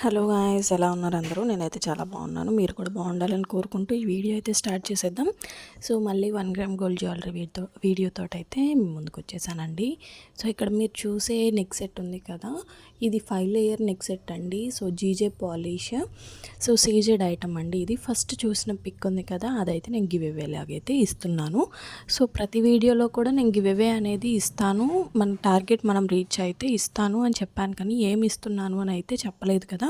Hello guys, ఎలా ఉన్నారు అందరూ? నేనైతే చాలా బాగున్నాను. మీరు కూడా బాగుండాలని కోరుకుంటూ ఈ వీడియో అయితే స్టార్ట్ చేసేద్దాం. సో మళ్ళీ 1 గ్రామ్ గోల్డ్ జ్యువెలరీ వీడియోతో అయితే ముందుకు వచ్చేసానండి. సో ఇక్కడ మీరు చూసే నెక్ సెట్ ఉంది కదా, ఇది 5 లేయర్ నెక్ సెట్ అండి. So GJ polish, so CZ item అండి. ఇది ఫస్ట్ చూసిన పిక్ ఉంది కదా, అదైతే నేను గివ్ అవే లాగైతే ఇస్తున్నాను. సో ప్రతి వీడియోలో కూడా నేను గివ్ అవే అనేది ఇస్తాను. మన టార్గెట్ మనం రీచ్ అయితే ఇస్తాను అని చెప్పాను, కానీ ఏమి ఇస్తున్నాను అని అయితే చెప్పలేదు కదా.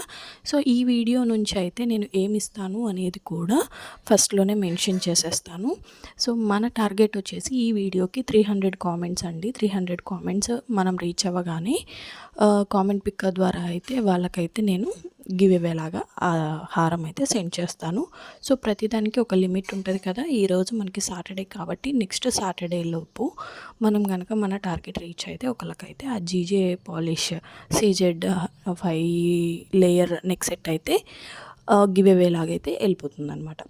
సో ఈ వీడియో నుంచి అయితే నేను ఏమి ఇస్తాను అనేది కూడా ఫస్ట్లోనే మెన్షన్ చేసేస్తాను. సో మన టార్గెట్ వచ్చేసి ఈ వీడియోకి 300 కామెంట్స్ అండి. 300 కామెంట్స్ మనం రీచ్ అవ్వగానే కామెంట్ పిక్కర్ ద్వారా అయితే వాళ్ళకైతే నేను గివ్ అవే లాగా ఆ హారం అయితే సెండ్ చేస్తాను. సో ప్రతిదానికి ఒక లిమిట్ ఉంటుంది కదా. ఈరోజు మనకి సాటర్డే కాబట్టి నెక్స్ట్ సాటర్డే లోపు మనం కనుక మన టార్గెట్ రీచ్ అయితే ఒకళ్ళకైతే ఆ GJ polish CZ 5 layer neck set అయితే గివ్ అవే లాగైతే వెళ్ళిపోతుంది అనమాట.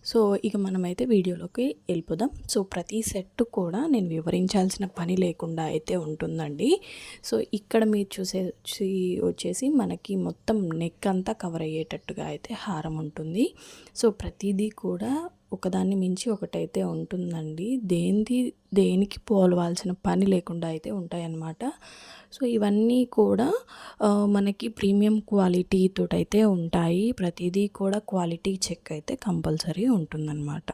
సో ఇక మనమైతే వీడియోలోకి వెళ్ళిపోదాం. సో ప్రతి సెట్ కూడా నేను వివరించాల్సిన పని లేకుండా అయితే ఉంటుందండి. సో ఇక్కడ మీరు వచ్చేసి మనకి మొత్తం నెక్ అంతా కవర్ అయ్యేటట్టుగా అయితే హారం ఉంటుంది. సో ప్రతిదీ కూడా ఒకదాన్ని మించి ఒకటైతే ఉంటుందండి. దేనికి పోలవాల్సిన పని లేకుండా అయితే ఉంటాయన్నమాట. సో ఇవన్నీ కూడా మనకి ప్రీమియం క్వాలిటీ తోటైతే ఉంటాయి. ప్రతిదీ కూడా క్వాలిటీ చెక్ అయితే కంపల్సరీ ఉంటుందన్నమాట.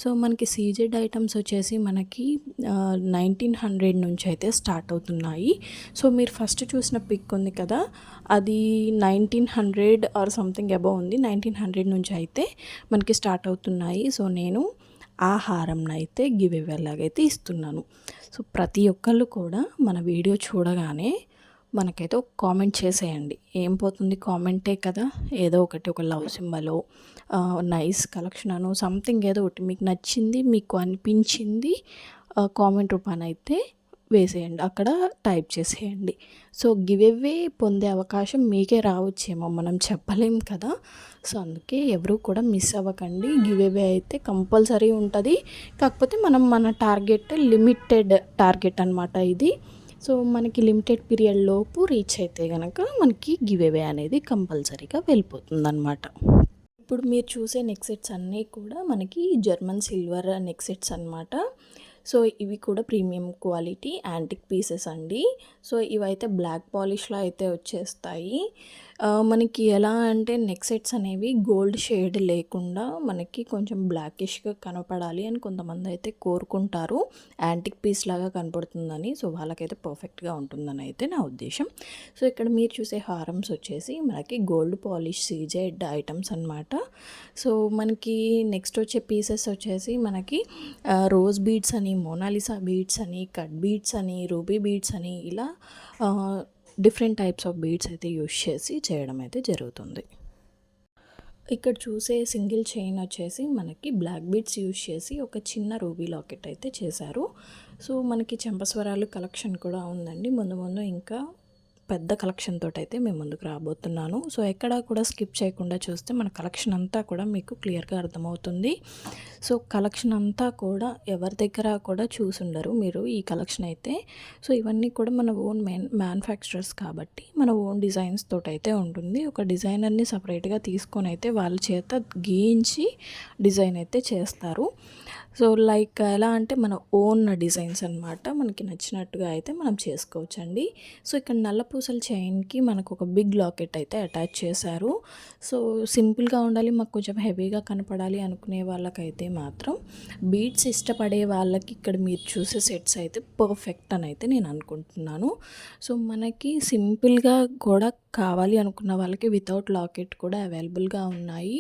సో మనకి సీజెడ్ ఐటమ్స్ వచ్చేసి మనకి 1900 నుంచి అయితే స్టార్ట్ అవుతున్నాయి. సో మీరు ఫస్ట్ చూసిన పిక్ ఉంది కదా, అది 1900 ఆర్ సంథింగ్ అబౌవ్ ఉంది. 1900 నుంచి అయితే మనకి స్టార్ట్ అవుతున్నాయి. సో నేను ఆ హారంను అయితే గివ్ అవే లాగైతే ఇస్తున్నాను. సో ప్రతి ఒక్కళ్ళు కూడా మన వీడియో చూడగానే మనకైతే ఒక కామెంట్ చేసేయండి. ఏం పోతుంది, కామెంటే కదా. ఏదో ఒకటి, ఒక లవ్ సింబలో, నైస్ కలెక్షన్ అను సంథింగ్ ఏదో ఒకటి మీకు నచ్చింది, మీకు అనిపించింది కామెంట్ రూపాన అయితే వేసేయండి, అక్కడ టైప్ చేసేయండి. సో గివ్ అవే పొందే అవకాశం మీకే రావచ్చేమో, మనం చెప్పలేం కదా. సో అందుకే ఎవరు కూడా మిస్ అవ్వకండి. గివ్ అవే అయితే కంపల్సరీ ఉంటుంది. కాకపోతే మన టార్గెట్ లిమిటెడ్ టార్గెట్ అనమాట ఇది. సో మనకి లిమిటెడ్ పీరియడ్ లోపు రీచ్ అయితే కనుక మనకి గివ్ అవే అనేది కంపల్సరీగా వెళ్ళిపోతుంది అనమాట. ఇప్పుడు మీరు చూసే నెక్ సెట్స్ అన్నీ కూడా మనకి జర్మన్ సిల్వర్ నెక్ సెట్స్ అనమాట. సో ఇవి కూడా ప్రీమియం క్వాలిటీ యాంటిక్ పీసెస్ అండి. సో ఇవైతే బ్లాక్ పాలిష్లో అయితే వచ్చేస్తాయి. మనకి ఎలా అంటే నెక్ సెట్స్ అనేవి గోల్డ్ షేడ్ లేకుండా మనకి కొంచెం బ్లాకిష్గా కనపడాలి అని కొంతమంది అయితే కోరుకుంటారు, యాంటిక్ పీస్ లాగా కనపడుతుందని. సో వాళ్ళకైతే పర్ఫెక్ట్గా ఉంటుందని అయితే నా ఉద్దేశం. సో ఇక్కడ మీరు చూసే హారమ్స్ వచ్చేసి మనకి గోల్డ్ పాలిష్ సీజెడ్ ఐటమ్స్ అనమాట. సో మనకి నెక్స్ట్ వచ్చే పీసెస్ వచ్చేసి మనకి రోజ్ బీడ్స్ అని, మోనాలిసా బీడ్స్ అని, కట్ బీడ్స్ అని, రూబీ బీడ్స్ అని, ఇలా డిఫరెంట్ టైప్స్ ఆఫ్ బీడ్స్ అయితే యూజ్ చేసి చేయడం అయితే జరుగుతుంది. ఇక్కడ చూసే సింగిల్ చైన్ వచ్చేసి మనకి బ్లాక్ బీడ్స్ యూజ్ చేసి ఒక చిన్న రూబీ లాకెట్ అయితే చేశారు. సో మనకి చెంపస్వరాలు కలెక్షన్ కూడా ఉందండి. ముందు ఇంకా పెద్ద కలెక్షన్ తోటి అయితే మేము ముందుకు రాబోతున్నాను. సో ఎక్కడా కూడా స్కిప్ చేయకుండా చూస్తే మన కలెక్షన్ అంతా కూడా మీకు క్లియర్గా అర్థమవుతుంది. సో కలెక్షన్ అంతా కూడా ఎవరి దగ్గర కూడా చూసుండరు మీరు ఈ కలెక్షన్ అయితే. సో ఇవన్నీ కూడా మన ఓన్ మ్యానుఫ్యాక్చరర్స్ కాబట్టి మన ఓన్ డిజైన్స్ తోటి అయితే ఉంటుంది. ఒక డిజైనర్ని సపరేట్గా తీసుకొని అయితే వాళ్ళ చేత గీయించి డిజైన్ అయితే చేస్తారు. సో లైక్ ఎలా అంటే మన ఓన్ డిజైన్స్ అనమాట, మనకి నచ్చినట్టుగా అయితే మనం చేసుకోవచ్చండి. సో ఇక్కడ నల్ల పూసల చైన్కి మనకు ఒక బిగ్ లాకెట్ అయితే అటాచ్ చేశారు. సో సింపుల్గా ఉండాలి, మాకు కొంచెం హెవీగా కనపడాలి అనుకునే వాళ్ళకైతే మాత్రం, బీడ్స్ ఇష్టపడే వాళ్ళకి ఇక్కడ మీరు చూసే సెట్స్ అయితే పర్ఫెక్ట్ అని అయితే నేను అనుకుంటున్నాను. సో మనకి సింపుల్గా కూడా కావాలి అనుకున్న వాళ్ళకి వితౌట్ లాకెట్ కూడా అవైలబుల్గా ఉన్నాయి.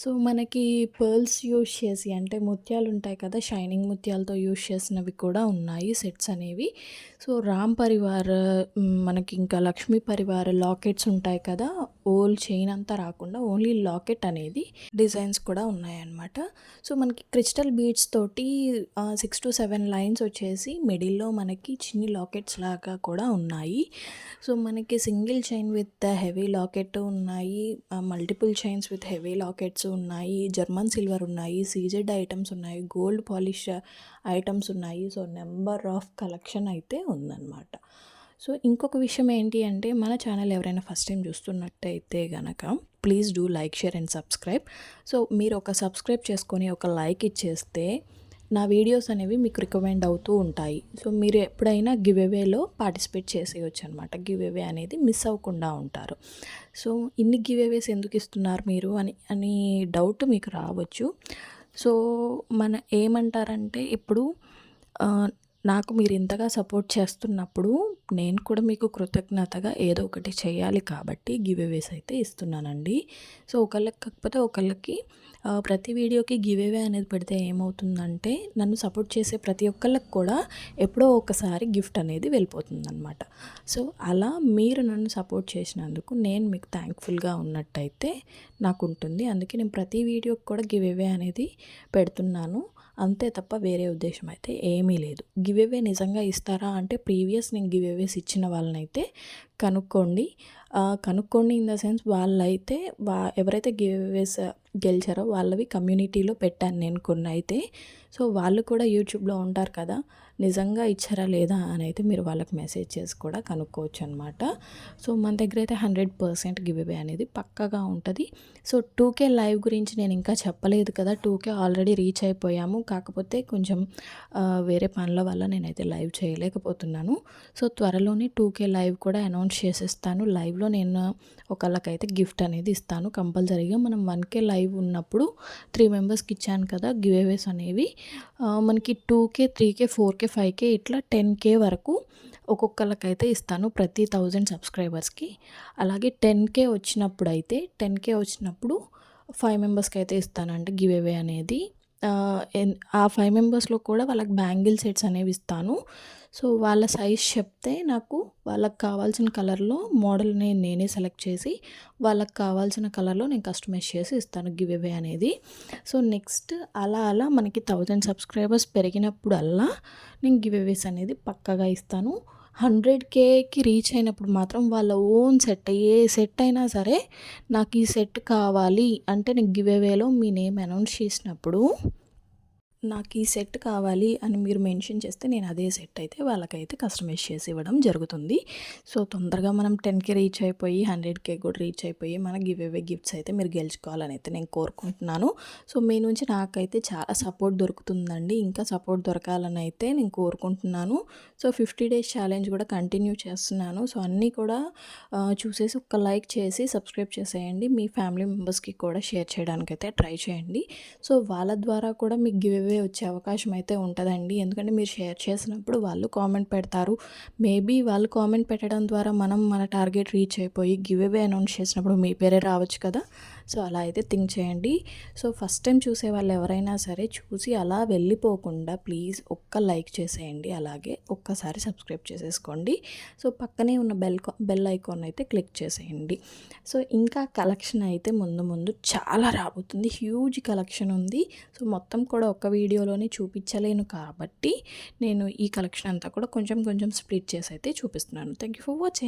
సో మనకి పర్ల్స్ యూజ్ చేసి, అంటే ముత్యాలు ఉంటాయి కదా, షైనింగ్ ముత్యాలతో యూజ్ చేసినవి కూడా ఉన్నాయి సెట్స్ అనేవి. సో రామ్ పరివార్, మనకి ఇంకా లక్ష్మీ పరివార్ లాకెట్స్ ఉంటాయి కదా, ఓల్ చైన్ అంతా రాకుండా ఓన్లీ లాకెట్ అనేది డిజైన్స్ కూడా ఉన్నాయన్నమాట. సో మనకి క్రిస్టల్ బీడ్స్ తోటి 6 to 7 లైన్స్ వచ్చేసి మిడిల్లో మనకి చిన్ని లాకెట్స్ లాగా కూడా ఉన్నాయి. సో మనకి single chain with heavy locket ఉన్నాయి, multiple chains with heavy lockets ఉన్నాయి, జర్మన్ సిల్వర్ ఉన్నాయి, సీజెడ్ ఐటమ్స్ ఉన్నాయి, గోల్డ్ పాలిష్ ఐటమ్స్ ఉన్నాయి. సో నెంబర్ ఆఫ్ కలెక్షన్ అయితే ఉందన్నమాట. సో ఇంకొక విషయం ఏంటి అంటే మన ఛానల్ ఎవరైనా ఫస్ట్ టైం చూస్తున్నట్టయితే గనక please do like, share and subscribe. So మీరు ఒక సబ్స్క్రైబ్ చేసుకొని ఒక లైక్ ఇచ్చేస్తే నా వీడియోస్ అనేవి మీకు రికమెండ్ అవుతూ ఉంటాయి. సో మీరు ఎప్పుడైనా గివ్ అవేలో పార్టిసిపేట్ చేసేయచ్చు అనమాట. గివ్ అవే అనేది మిస్ అవ్వకుండా ఉంటారు. సో ఇన్ని గివ్ అవేస్ ఎందుకు ఇస్తున్నారు మీరు అని డౌట్ మీకు రావచ్చు. సో ఏమంటారంటే ఇప్పుడు నాకు మీరు ఇంతగా సపోర్ట్ చేస్తున్నప్పుడు నేను కూడా మీకు కృతజ్ఞతగా ఏదో ఒకటి చేయాలి కాబట్టి గివ్ అవేస్ అయితే ఇస్తున్నానండి. సో ఒకళ్ళకి కాకపోతే ఒకళ్ళకి ప్రతి వీడియోకి గివ్ అవే అనేది పెడితే ఏమవుతుందంటే నన్ను సపోర్ట్ చేసే ప్రతి ఒక్కళ్ళకి కూడా ఎప్పుడో ఒకసారి గిఫ్ట్ అనేది వెళ్ళిపోతుందన్నమాట. సో అలా మీరు నన్ను సపోర్ట్ చేసినందుకు నేను మీకు థ్యాంక్ఫుల్గా ఉన్నట్టయితే నాకు ఉంటుంది. అందుకే నేను ప్రతి వీడియోకి కూడా గివ్ అవే అనేది పెడుతున్నాను. అంతే తప్ప వేరే ఉద్దేశం అయితే ఏమీ లేదు. గివ్ అవే నిజంగా ఇస్తారా అంటే ప్రీవియస్ నేను గివ్ అవేస్ ఇచ్చిన వాళ్ళనైతే కనుక్కోండి. కనుక్కోండి ఇన్ ద సెన్స్ వాళ్ళైతే ఎవరైతే గివ్ అవేస్ గెలిచారో వాళ్ళవి కమ్యూనిటీలో పెట్టాను నేను కొన్ని అయితే. సో వాళ్ళు కూడా యూట్యూబ్లో ఉంటారు కదా, నిజంగా ఇచ్చారా లేదా అని అయితే మీరు వాళ్ళకి మెసేజ్ చేసి కూడా కనుక్కోవచ్చు అనమాట. సో మన దగ్గర అయితే 100% గివ్ అవే అనేది పక్కాగా ఉంటుంది. సో 2K లైవ్ గురించి నేను ఇంకా చెప్పలేదు కదా, 2K ఆల్రెడీ రీచ్ అయిపోయాము. కాకపోతే కొంచెం వేరే పనుల వల్ల నేనైతే లైవ్ చేయలేకపోతున్నాను. సో త్వరలోనే 2K లైవ్ కూడా అనౌన్స్ చేసేస్తాను. లైవ్లో నేను ఒకళ్ళకైతే గిఫ్ట్ అనేది ఇస్తాను కంపల్సరీగా. మనం 1K లైవ్ ఉన్నప్పుడు 3 మెంబర్స్కి ఇచ్చాను కదా గివ్ అవేస్ అనేవి. మనకి 2K, 3K, 4K, 5K ఇట్లా 10K వరకు ఒక్కొక్కళ్ళకైతే ఇస్తాను ప్రతి 1000 సబ్స్క్రైబర్స్కి. అలాగే 10K వచ్చినప్పుడు 5 మెంబర్స్కి అయితే ఇస్తానండి గివ్ అవే అనేది. ఆ 5 మెంబర్స్లో కూడా వాళ్ళకి బ్యాంగిల్ సెట్స్ అనేవి ఇస్తాను. సో వాళ్ళ సైజ్ చెప్తే నాకు వాళ్ళకి కావాల్సిన కలర్లో మోడల్ని నేనే సెలెక్ట్ చేసి వాళ్ళకి కావాల్సిన కలర్లో నేను కస్టమైజ్ చేసి ఇస్తాను గివ్ అవే అనేది. సో నెక్స్ట్ అలా మనకి 1000 సబ్స్క్రైబర్స్ పెరిగినప్పుడల్లా నేను గివ్ అవేస్ అనేది పక్కాగా ఇస్తాను. 100Kకి రీచ్ అయినప్పుడు మాత్రం వాళ్ళ ఓన్ సెట్ ఏ సెట్ అయినా సరే నాకు ఈ సెట్ కావాలి అంటే నేను గివ్ అవేలో మీ నేమ్ అనౌన్స్ చేసినప్పుడు నాకు ఈ సెట్ కావాలి అని మీరు మెన్షన్ చేస్తే నేను అదే సెట్ అయితే వాళ్ళకైతే కస్టమైజ్ చేసి ఇవ్వడం జరుగుతుంది. సో తొందరగా మనం 10K రీచ్ అయిపోయి 100K కూడా రీచ్ అయిపోయి మన గివ్ అవే గిఫ్ట్స్ అయితే మీరు గెలుచుకోవాలని అయితే నేను కోరుకుంటున్నాను. సో మీ నుంచి నాకైతే చాలా సపోర్ట్ దొరుకుతుందండి. ఇంకా సపోర్ట్ దొరకాలని అయితే నేను కోరుకుంటున్నాను. సో 50 డేస్ ఛాలెంజ్ కూడా కంటిన్యూ చేస్తున్నాను. సో అన్నీ కూడా చూసేసి ఒక లైక్ చేసి సబ్స్క్రైబ్ చేసేయండి. మీ ఫ్యామిలీ మెంబర్స్కి కూడా షేర్ చేయడానికైతే ట్రై చేయండి. సో వాళ్ళ ద్వారా కూడా మీకు గివ్ అవే వచ్చే అవకాశం అయితే ఉంటుందండి. ఎందుకంటే మీరు షేర్ చేసినప్పుడు వాళ్ళు కామెంట్ పెడతారు. మేబీ వాళ్ళు కామెంట్ పెట్టడం ద్వారా మన టార్గెట్ రీచ్ అయిపోయి గివ్ అవే అనౌన్స్ చేసినప్పుడు మీ పేరే రావచ్చు కదా. సో అలా అయితే థింక్ చేయండి. సో ఫస్ట్ టైం చూసే వాళ్ళు ఎవరైనా సరే చూసి అలా వెళ్ళిపోకుండా ప్లీజ్ ఒక్క లైక్ చేసేయండి. అలాగే ఒక్కసారి సబ్స్క్రైబ్ చేసేసుకోండి. సో పక్కనే ఉన్న బెల్ ఐకాన్ అయితే క్లిక్ చేసేయండి. సో ఇంకా కలెక్షన్ అయితే ముందు చాలా రాబోతుంది. హ్యూజ్ కలెక్షన్ ఉంది. సో మొత్తం కూడా ఒక వీడియోలోనే చూపించలేను కాబట్టి నేను ఈ కలెక్షన్ అంతా కూడా కొంచెం స్ప్లిట్ చేసి అయితే చూపిస్తున్నాను. Thank you for watching.